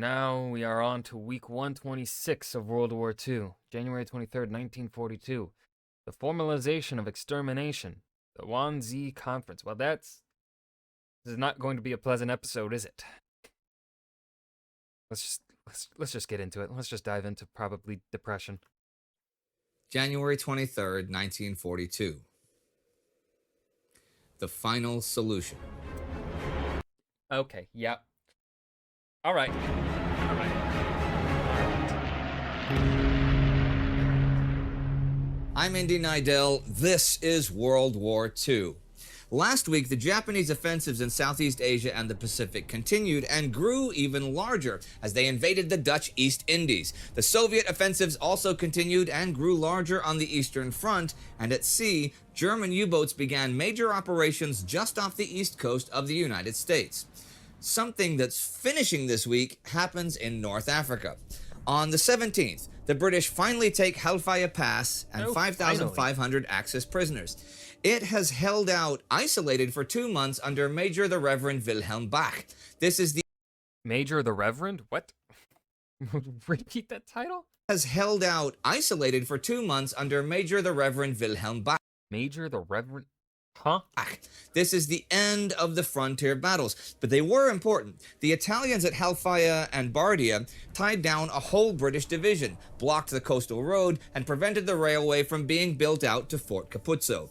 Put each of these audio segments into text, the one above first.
now we are on to week 126 of World War II, January 23rd, 1942. The formalization of extermination, the Wannsee Conference. Well, this is not going to be a pleasant episode, is it? Let's just get into it. Let's just dive into probably depression. January 23rd, 1942. The final solution. Okay, yep. All right. I'm Indy Nidell. This is World War II. Last week, the Japanese offensives in Southeast Asia and the Pacific continued and grew even larger as they invaded the Dutch East Indies. The Soviet offensives also continued and grew larger on the Eastern Front, and at sea, German U-boats began major operations just off the east coast of the United States. Something that's finishing this week happens in North Africa. On the 17th, the British finally take Halfaya Pass and 5,500 Axis prisoners. It has held out isolated for 2 months under Major the Reverend Wilhelm Bach. This is the Major the Reverend? What? Repeat that title? Has held out isolated for 2 months under Major the Reverend Wilhelm Bach. Major the Reverend? Huh? This is the end of the frontier battles, but they were important. The Italians at Halfaya and Bardia tied down a whole British division, blocked the coastal road, and prevented the railway from being built out to Fort Capuzzo.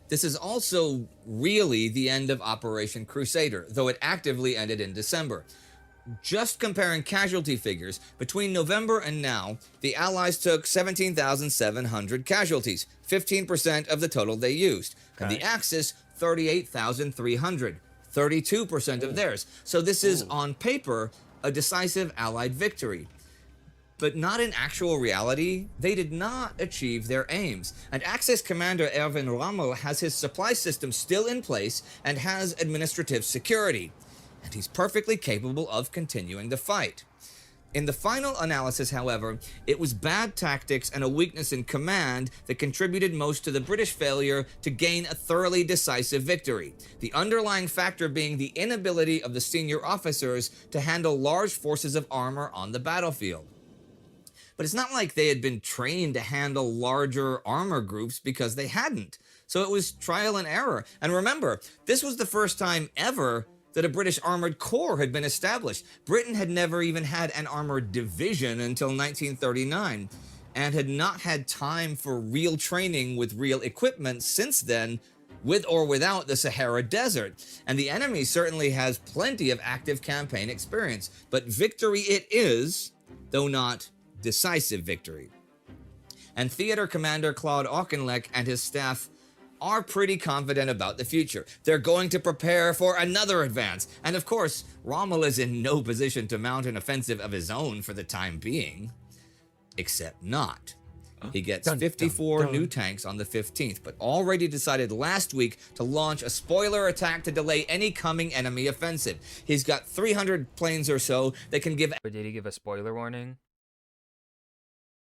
This is also really the end of Operation Crusader, though it actively ended in December. Just comparing casualty figures, between November and now, the Allies took 17,700 casualties, 15% of the total they used, and the Axis 38,300, 32% of theirs. So this is, on paper, a decisive Allied victory. But not in actual reality, they did not achieve their aims. And Axis Commander Erwin Rommel has his supply system still in place and has administrative security. And he's perfectly capable of continuing the fight. In the final analysis, however, it was bad tactics and a weakness in command that contributed most to the British failure to gain a thoroughly decisive victory, the underlying factor being the inability of the senior officers to handle large forces of armor on the battlefield. But it's not like they had been trained to handle larger armor groups, because they hadn't. So it was trial and error. And remember, this was the first time ever that a British armored corps had been established. Britain had never even had an armored division until 1939, and had not had time for real training with real equipment since then, with or without the Sahara Desert. And the enemy certainly has plenty of active campaign experience, but victory it is, though not decisive victory. And Theater Commander Claude Auchinleck and his staff are pretty confident about the future. They're going to prepare for another advance. And of course, Rommel is in no position to mount an offensive of his own for the time being. Except not. He gets 54 new tanks on the 15th, but already decided last week to launch a spoiler attack to delay any coming enemy offensive. He's got 300 planes or so that can give... But did he give a spoiler warning?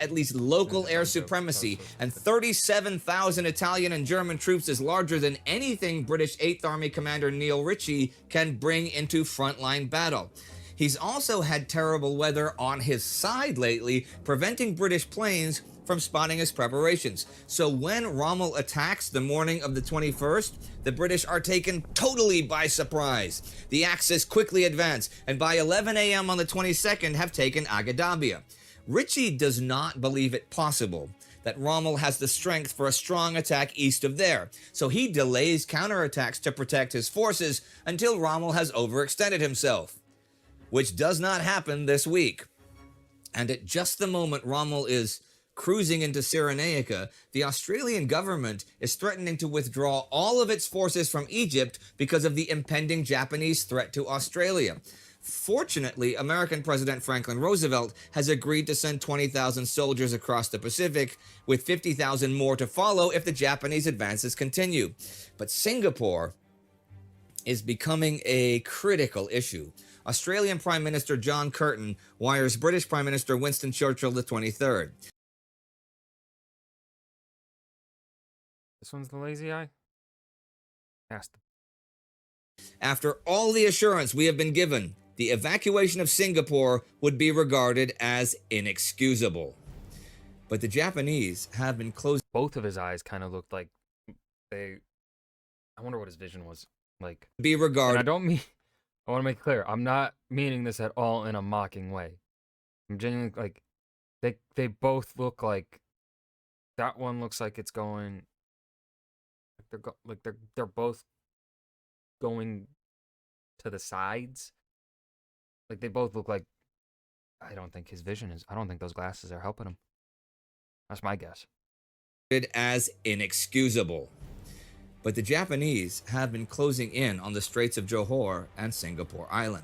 At least local air supremacy, and 37,000 Italian and German troops is larger than anything British 8th Army Commander Neil Ritchie can bring into frontline battle. He's also had terrible weather on his side lately, preventing British planes from spotting his preparations. So when Rommel attacks the morning of the 21st, the British are taken totally by surprise. The Axis quickly advance, and by 11 a.m. on the 22nd have taken Agadabia. Ritchie does not believe it possible that Rommel has the strength for a strong attack east of there, so he delays counterattacks to protect his forces until Rommel has overextended himself, which does not happen this week. And at just the moment Rommel is cruising into Cyrenaica, the Australian government is threatening to withdraw all of its forces from Egypt because of the impending Japanese threat to Australia. Fortunately, American President Franklin Roosevelt has agreed to send 20,000 soldiers across the Pacific, with 50,000 more to follow if the Japanese advances continue. But Singapore is becoming a critical issue. Australian Prime Minister John Curtin wires British Prime Minister Winston Churchill the 23rd. This one's the lazy eye? Ask them. After all the assurance we have been given, the evacuation of Singapore would be regarded as inexcusable. But the Japanese have been closing. Both of his eyes kind of looked like they. I wonder what his vision was like. Be And regarded. I don't mean. I want to make it clear. I'm not meaning this at all in a mocking way. I'm genuinely like, they both look like. That one looks like it's going. They're both going to the sides. Like they both look like. I don't think his vision is. I don't think those glasses are helping him. That's my guess. As inexcusable. But the Japanese have been closing in on the Straits of Johor and Singapore Island.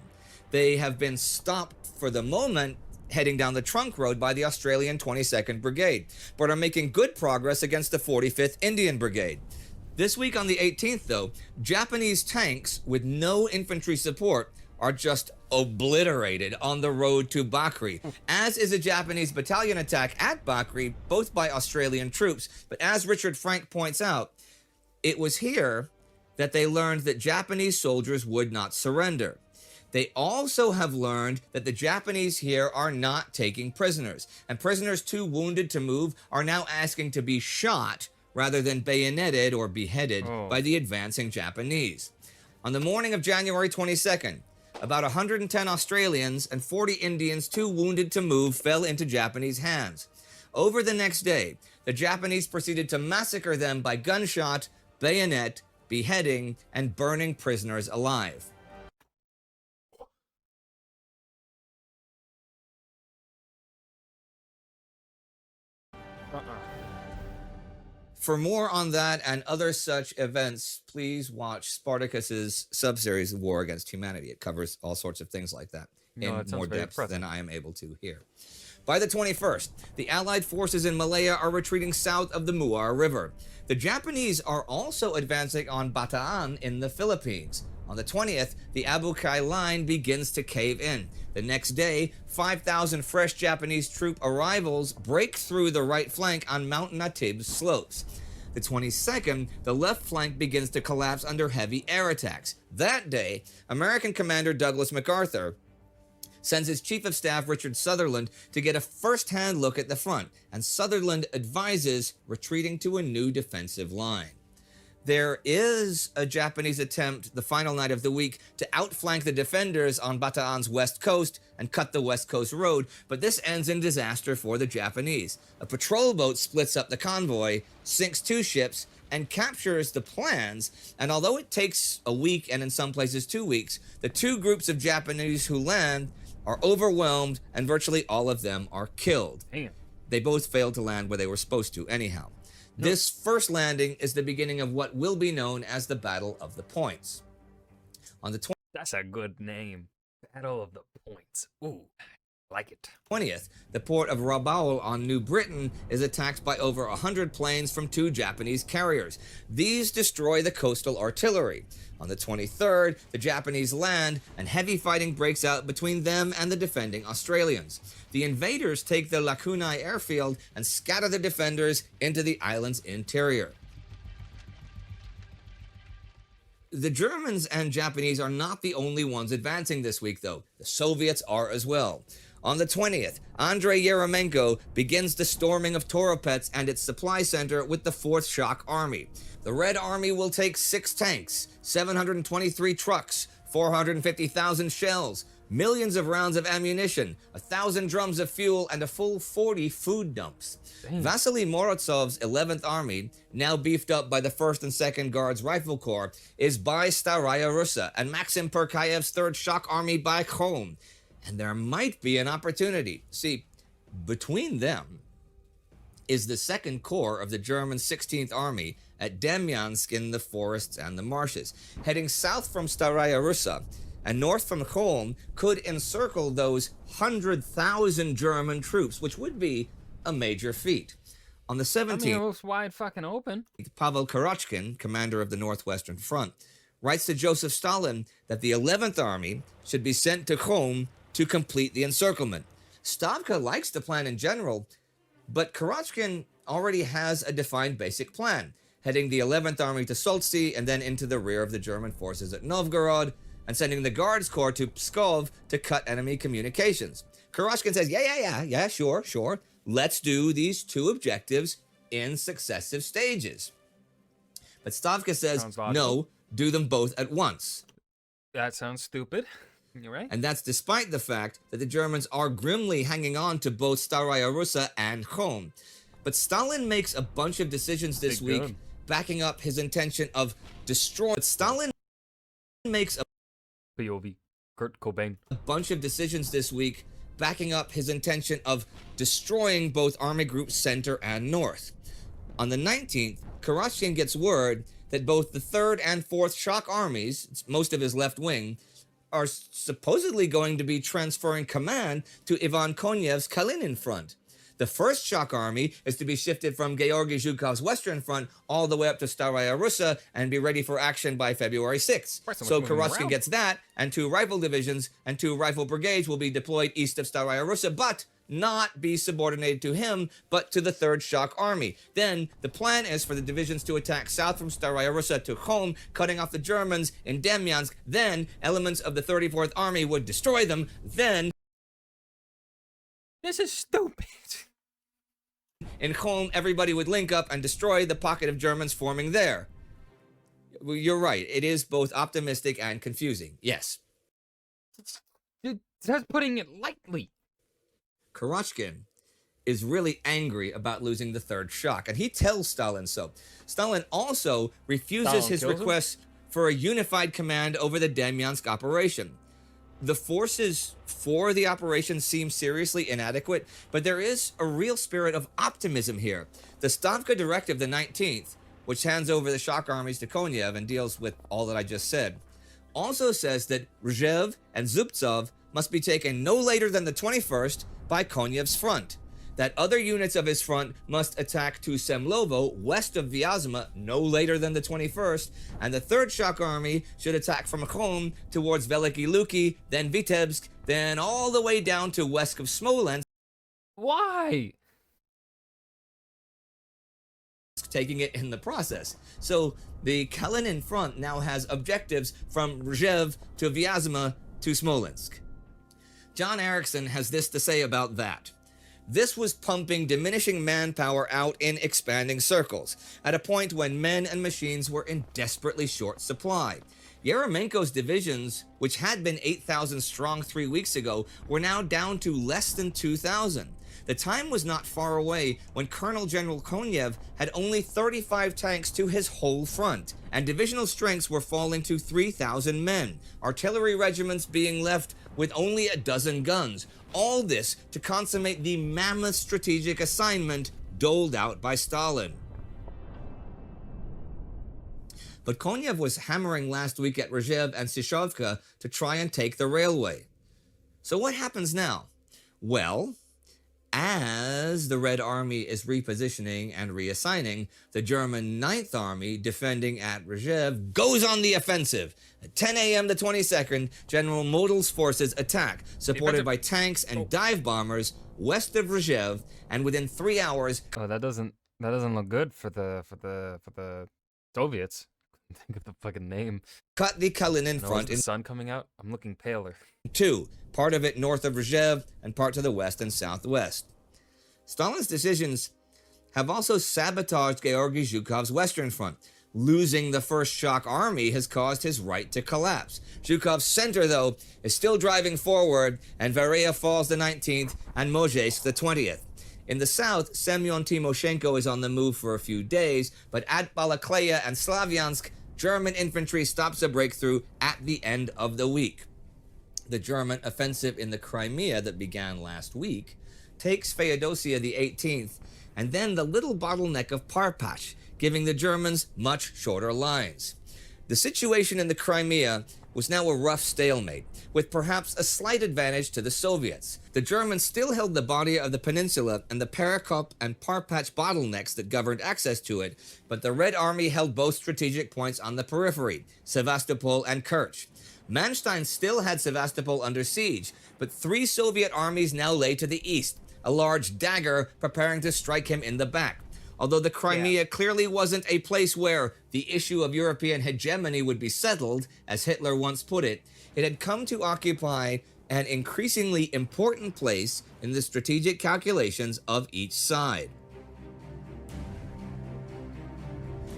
They have been stopped for the moment heading down the trunk road by the Australian 22nd Brigade, but are making good progress against the 45th Indian Brigade. This week on the 18th, though, Japanese tanks with no infantry support are just obliterated on the road to Bakri, as is a Japanese battalion attack at Bakri, both by Australian troops. But as Richard Frank points out, it was here that they learned that Japanese soldiers would not surrender. They also have learned that the Japanese here are not taking prisoners, and prisoners too wounded to move are now asking to be shot rather than bayoneted or beheaded by the advancing Japanese. On the morning of January 22nd, about 110 Australians and 40 Indians too wounded to move fell into Japanese hands. Over the next day, the Japanese proceeded to massacre them by gunshot, bayonet, beheading, and burning prisoners alive. For more on that and other such events, please watch Spartacus's subseries War Against Humanity. It covers all sorts of things like that in more depth than I am able to here. By the 21st, the Allied forces in Malaya are retreating south of the Muar River. The Japanese are also advancing on Bataan in the Philippines. On the 20th, the Abu Kai line begins to cave in. The next day, 5,000 fresh Japanese troop arrivals break through the right flank on Mount Natib's slopes. The 22nd, the left flank begins to collapse under heavy air attacks. That day, American Commander Douglas MacArthur sends his Chief of Staff Richard Sutherland to get a first-hand look at the front, and Sutherland advises retreating to a new defensive line. There is a Japanese attempt the final night of the week to outflank the defenders on Bataan's west coast and cut the west coast road, but this ends in disaster for the Japanese. A patrol boat splits up the convoy, sinks 2 ships, and captures the plans, and although it takes a week and in some places 2 weeks, the 2 groups of Japanese who land are overwhelmed and virtually all of them are killed. Damn. They both failed to land where they were supposed to anyhow. This first landing is the beginning of what will be known as the Battle of the Points. On the That's a good name. Battle of the Points. Ooh, like it. 20th, the port of Rabaul on New Britain is attacked by over 100 planes from 2 Japanese carriers. These destroy the coastal artillery. On the 23rd, the Japanese land, and heavy fighting breaks out between them and the defending Australians. The invaders take the Lakunai airfield and scatter the defenders into the island's interior. The Germans and Japanese are not the only ones advancing this week, though. The Soviets are as well. On the 20th, Andrei Yeremenko begins the storming of Toropets and its supply center with the 4th Shock Army. The Red Army will take 6 tanks, 723 trucks, 450,000 shells, millions of rounds of ammunition, 1,000 drums of fuel, and a full 40 food dumps. Dang. Vasily Morozov's 11th Army, now beefed up by the 1st and 2nd Guards Rifle Corps, is by Staraya Russa, and Maxim Perkayev's 3rd Shock Army by Kholm. And there might be an opportunity. See, between them is the 2nd Corps of the German 16th Army at Demyansk in the forests and the marshes. Heading south from Staraya Russa and north from Kholm could encircle those 100,000 German troops, which would be a major feat. On the 17th, I mean, it looks wide fucking open. Pavel Kurochkin, commander of the Northwestern Front, writes to Joseph Stalin that the 11th Army should be sent to Kholm to complete the encirclement. Stavka likes the plan in general, but Kurochkin already has a defined basic plan, heading the 11th Army to Soltsi and then into the rear of the German forces at Novgorod, and sending the Guards Corps to Pskov to cut enemy communications. Kuroshkin says, yeah, sure. Let's do these two objectives in successive stages. But Stavka says, no, do them both at once. That sounds stupid. You're right. And that's despite the fact that the Germans are grimly hanging on to both Staraya Russa and Kholm. But Stalin makes a bunch of decisions this week backing up his intention of destroying. Stalin makes a POV. Kurt Cobain. bunch of decisions this week backing up his intention of destroying both Army Groups Center and North. On the 19th, Kuroshkin gets word that both the 3rd and 4th Shock Armies, most of his left wing, are supposedly going to be transferring command to Ivan Konyev's Kalinin front. The 1st Shock Army is to be shifted from Georgy Zhukov's Western Front all the way up to Staraya Russa and be ready for action by February 6th. So Kuroshkin gets that, and 2 rifle divisions and 2 rifle brigades will be deployed east of Staraya Russa, but not be subordinated to him, but to the 3rd Shock Army. Then, the plan is for the divisions to attack south from Staraya Russa to Kholm, cutting off the Germans in Demyansk. Then, elements of the 34th Army would destroy them. Then, this is stupid. in Kholm, everybody would link up and destroy the pocket of Germans forming there. You're right. It is both optimistic and confusing. Yes. That's putting it lightly. Kuroshkin is really angry about losing the 3rd Shock, and he tells Stalin so. Stalin also refuses his request for a unified command over the Demyansk operation. The forces for the operation seem seriously inadequate, but there is a real spirit of optimism here. The Stavka Directive, the 19th, which hands over the Shock armies to Konyev and deals with all that I just said, also says that Rzhev and Zubtsov must be taken no later than the 21st by Konyev's front. That other units of his front must attack to Semlovo, west of Vyazma, no later than the 21st, and the 3rd Shock Army should attack from Kholm towards Veliki Luki, then Vitebsk, then all the way down to west of Smolensk. Why? Taking it in the process. So the Kalinin front now has objectives from Rzhev to Vyazma to Smolensk. John Erickson has this to say about that. This was pumping diminishing manpower out in expanding circles, at a point when men and machines were in desperately short supply. Yeremenko's divisions, which had been 8,000 strong 3 weeks ago, were now down to less than 2,000. The time was not far away when Colonel General Konyev had only 35 tanks to his whole front, and divisional strengths were falling to 3,000 men, artillery regiments being left with only a dozen guns. All this to consummate the mammoth strategic assignment doled out by Stalin. But Konyev was hammering last week at Rzhev and Sishovka to try and take the railway. So what happens now? Well, as the Red Army is repositioning and reassigning, the German 9th Army, defending at Rzhev, goes on the offensive. At 10 a.m. the 22nd, General Model's forces attack, supported by tanks and dive bombers west of Rzhev, and within 3 hours... Oh, that doesn't look good for the Soviets. Think of the fucking name. Cut the Kalinin front in the sun coming out. I'm looking paler. 2, part of it north of Rzhev and part to the west and southwest. Stalin's decisions have also sabotaged Georgy Zhukov's Western Front. Losing the 1st Shock Army has caused his right to collapse. Zhukov's center, though, is still driving forward, and Vereya falls the 19th and Mozhaysk the 20th. In the south, Semyon Timoshenko is on the move for a few days, but at Balakleya and Slavyansk, German infantry stops a breakthrough at the end of the week. The German offensive in the Crimea that began last week takes Feodosia the 18th, and then the little bottleneck of Parpash, giving the Germans much shorter lines. The situation in the Crimea was now a rough stalemate, with perhaps a slight advantage to the Soviets. The Germans still held the body of the peninsula and the Perekop and Parpach bottlenecks that governed access to it, but the Red Army held both strategic points on the periphery, Sevastopol and Kerch. Manstein still had Sevastopol under siege, but 3 Soviet armies now lay to the east, a large dagger preparing to strike him in the back. Although the Crimea clearly wasn't a place where the issue of European hegemony would be settled, as Hitler once put it, it had come to occupy an increasingly important place in the strategic calculations of each side.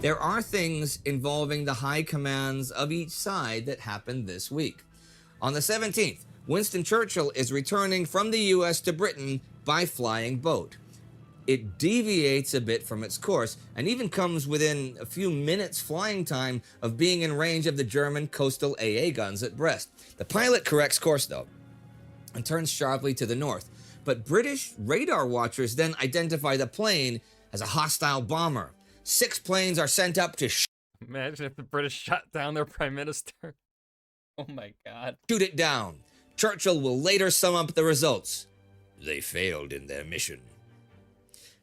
There are things involving the high commands of each side that happened this week. On the 17th, Winston Churchill is returning from the US to Britain by flying boat. It deviates a bit from its course and even comes within a few minutes flying time of being in range of the German coastal AA guns at Brest. The pilot corrects course though and turns sharply to the north, but British radar watchers then identify the plane as a hostile bomber. 6 planes are sent up to Imagine if the British shot down their prime minister. Oh my god. shoot it down. Churchill will later sum up the results. They failed in their mission.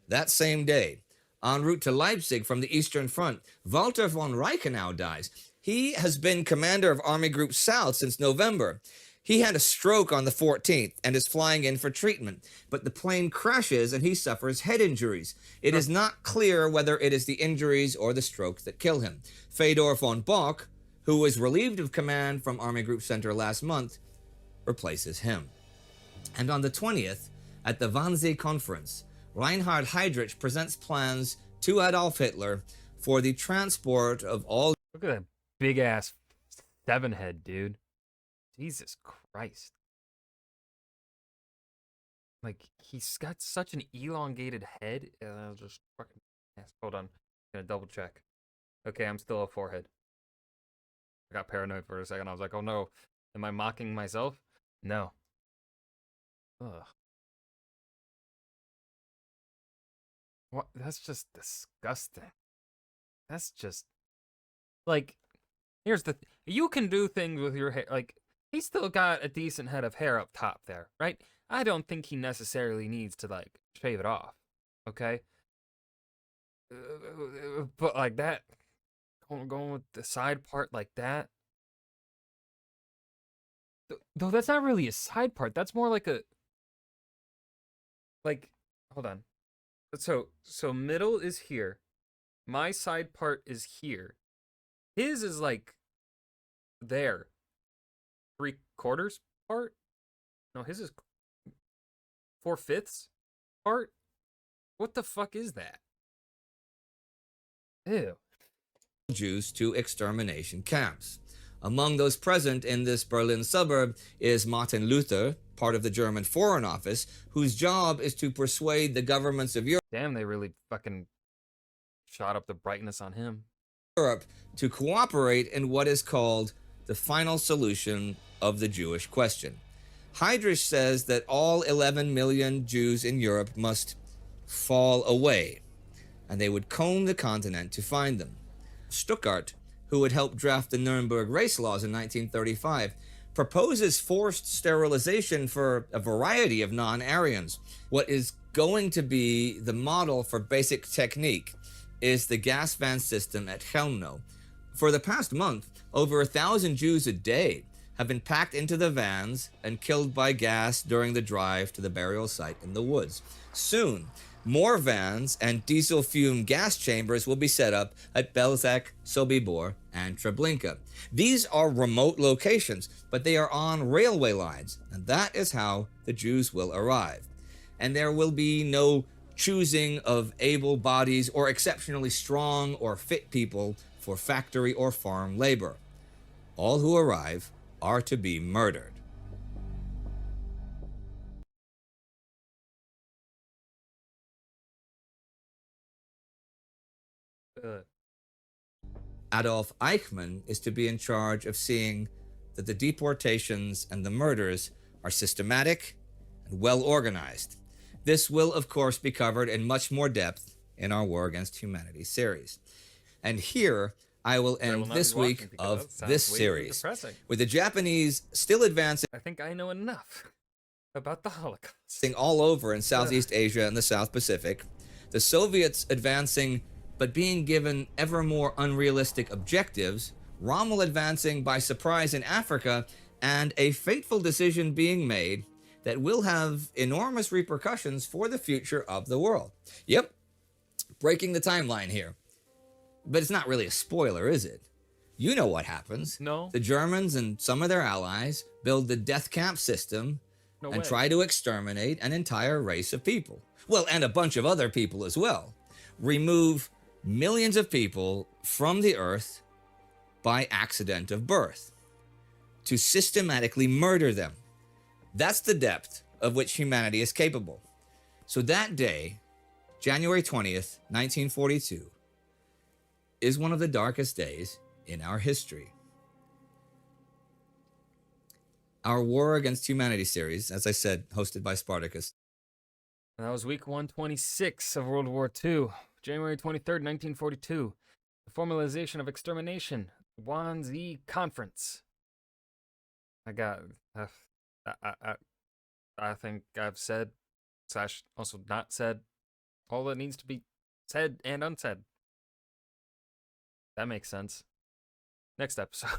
That same day, en route to Leipzig from the Eastern Front, Walter von Reichenau dies. He has been commander of Army Group South since November. He had a stroke on the 14th and is flying in for treatment, but the plane crashes and he suffers head injuries. It is not clear whether it is the injuries or the stroke that kill him. Fedor von Bock, who was relieved of command from Army Group Center last month, replaces him. And on the 20th, at the Wannsee Conference, Reinhard Heydrich presents plans to Adolf Hitler for the transport of all... Look at that big ass 7-head, dude. Jesus Christ. Like, he's got such an elongated head. Just fucking... Hold on. I'm gonna double check. Okay, I'm still a 4-head. I got paranoid for a second. I was like, oh no. Am I mocking myself? No. Ugh. What? That's just disgusting. That's just... Like, here's the... You can do things with your hair. Like, he's still got a decent head of hair up top there, right? I don't think he necessarily needs to, like, shave it off, okay? But, like, that... Going with the side part like that... Though that's not really a side part. That's more like a... Like, hold on. So middle is here. My side part is here. His is like there. 3/4 part? No, his is 4/5 part? What the fuck is that? Ew. Jews to extermination camps. Among those present in this Berlin suburb is Martin Luther, part of the German Foreign Office, whose job is to persuade the governments of Damn, they really fucking shot up the brightness on him. Europe to cooperate in what is called the final solution of the Jewish question. Heydrich says that all 11 million Jews in Europe must fall away, and they would comb the continent to find them. Stuttgart, who had helped draft the Nuremberg race laws in 1935, proposes forced sterilization for a variety of non-Aryans. What is going to be the model for basic technique is the gas van system at Chelmno. For the past month, over 1,000 Jews a day have been packed into the vans and killed by gas during the drive to the burial site in the woods. Soon, more vans and diesel fume gas chambers will be set up at Belzec, Sobibor, and Treblinka. These are remote locations, but they are on railway lines, and that is how the Jews will arrive. And there will be no choosing of able bodies or exceptionally strong or fit people for factory or farm labor. All who arrive are to be murdered. Adolf Eichmann is to be in charge of seeing that the deportations and the murders are systematic and well organized. This will, of course, be covered in much more depth in our War Against Humanity series. And here, I will end this week of this series, with the Japanese still advancing I think I know enough about the Holocaust. all over in Southeast Asia and the South Pacific, the Soviets advancing but being given ever more unrealistic objectives, Rommel advancing by surprise in Africa, and a fateful decision being made that will have enormous repercussions for the future of the world. Yep, Breaking the timeline here. But it's not really a spoiler, is it? You know what happens. No. The Germans and some of their allies build the death camp system No and way. try to exterminate an entire race of people. Well, and a bunch of other people as well. Remove millions of people from the earth by accident of birth. To systematically murder them. That's the depth of which humanity is capable. So that day, January 20th, 1942, is one of the darkest days in our history. Our War Against Humanity series, as I said, hosted by Spartacus. That was week 126 of World War II, January 23rd, 1942. The Formalization of Extermination, Wannsee Conference. I think I've said, / also not said, all that needs to be said and unsaid. That makes sense. Next episode.